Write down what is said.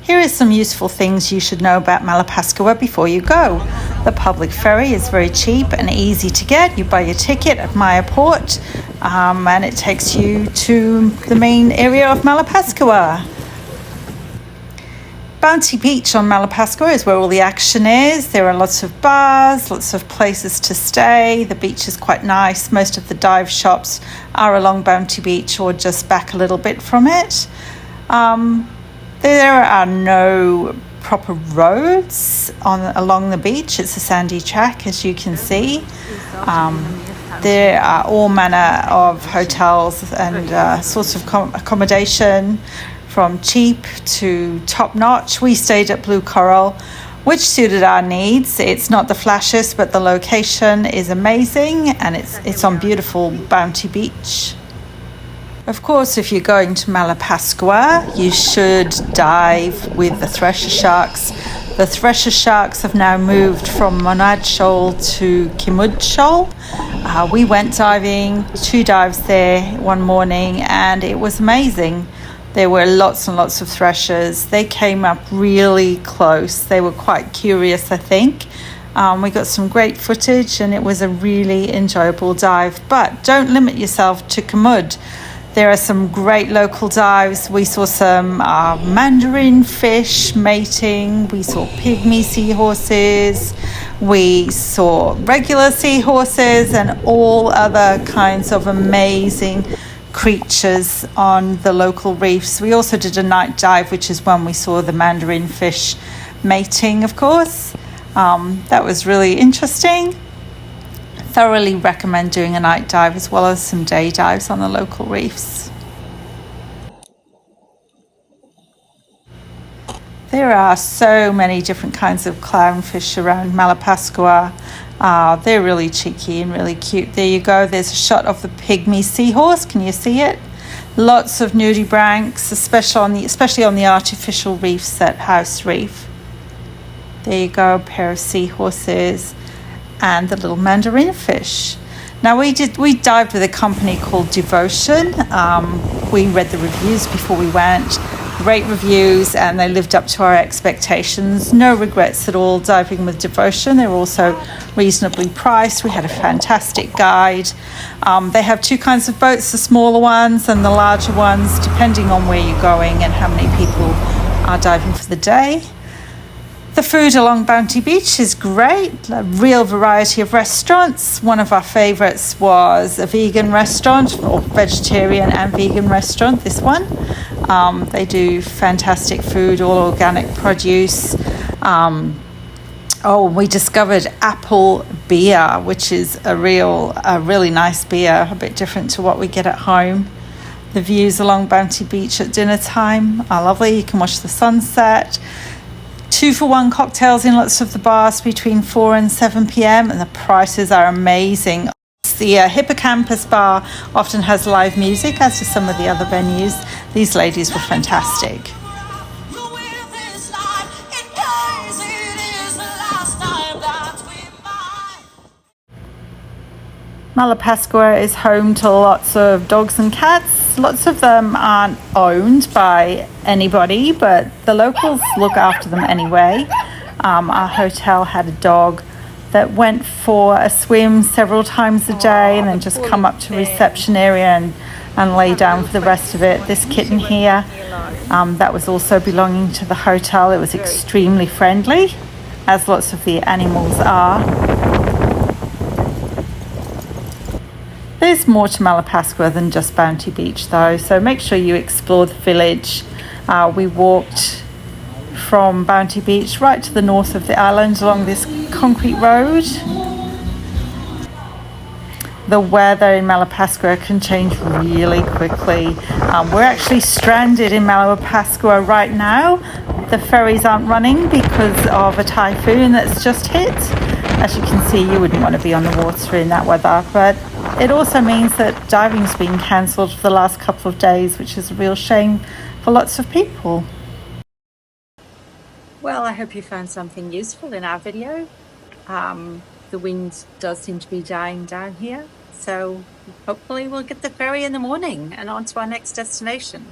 Here are some useful things you should know about Malapascua before you go. The public ferry is very cheap and easy to get. You buy your ticket at Maya Port and it takes you to the main area of Malapascua. Bounty Beach on Malapascua is where all the action is. There are lots of bars, lots of places to stay. The beach is quite nice. Most of the dive shops are along Bounty Beach or just back a little bit from it. There are no proper roads along the beach. It's a sandy track, as you can see. There are all manner of hotels and sorts of accommodation, from cheap to top-notch. We stayed at Blue Coral, which suited our needs. It's not the flashiest, but the location is amazing, and it's on beautiful Bounty Beach. Of course, if you're going to Malapascua, you should dive with the thresher sharks. The thresher sharks have now moved from Monad Shoal to Kimud Shoal. We went diving, 2 dives there one morning, and it was amazing. There were lots and lots of threshers. They came up really close. They were quite curious, I think. We got some great footage, and it was a really enjoyable dive. But don't limit yourself to Kimud. There are some great local dives. We saw some mandarin fish mating. We saw pygmy seahorses. We saw regular seahorses and all other kinds of amazing creatures on the local reefs. We also did a night dive, which is when we saw the mandarin fish mating, of course. That was really interesting. Thoroughly recommend doing a night dive as well as some day dives on the local reefs. There are so many different kinds of clownfish around Malapascua. They're really cheeky and really cute. There you go. There's a shot of the pygmy seahorse. Can you see it? Lots of nudibranchs, especially on the artificial reefs at House Reef. There you go, a pair of seahorses and the little mandarin fish. Now we dived with a company called Devotion. We read the reviews before we went. Great reviews, and they lived up to our expectations. No regrets at all diving with Devotion. They were also reasonably priced. We had a fantastic guide. They have 2 kinds of boats, the smaller ones and the larger ones, depending on where you're going and how many people are diving for the day. The food along Bounty Beach is great, a real variety of restaurants. One of our favourites was a vegan restaurant, or vegetarian and vegan restaurant, this one. They do fantastic food, all organic produce. We discovered apple beer, which is a really nice beer, a bit different to what we get at home. The views along Bounty Beach at dinner time are lovely. You can watch the sunset. 2-for-1 cocktails in lots of the bars between 4 and 7 p.m. and the prices are amazing. The Hippocampus bar often has live music, as do some of the other venues. These ladies were fantastic. Malapascua is home to lots of dogs and cats. Lots of them aren't owned by anybody, but the locals look after them anyway. Our hotel had a dog that went for a swim several times a day and then just come up to reception area and lay down for the rest of it. This kitten here, that was also belonging to the hotel. It was extremely friendly, as lots of the animals are. There's more to Malapascua than just Bounty Beach though, so make sure you explore the village. We walked from Bounty Beach right to the north of the island along this concrete road. The weather in Malapascua can change really quickly. We're actually stranded in Malapascua right now. The ferries aren't running because of a typhoon that's just hit. As you can see, you wouldn't want to be on the water in that weather, but it also means that diving's been cancelled for the last couple of days, which is a real shame for lots of people. Well, I hope you found something useful in our video. The wind does seem to be dying down here, so hopefully we'll get the ferry in the morning and on to our next destination.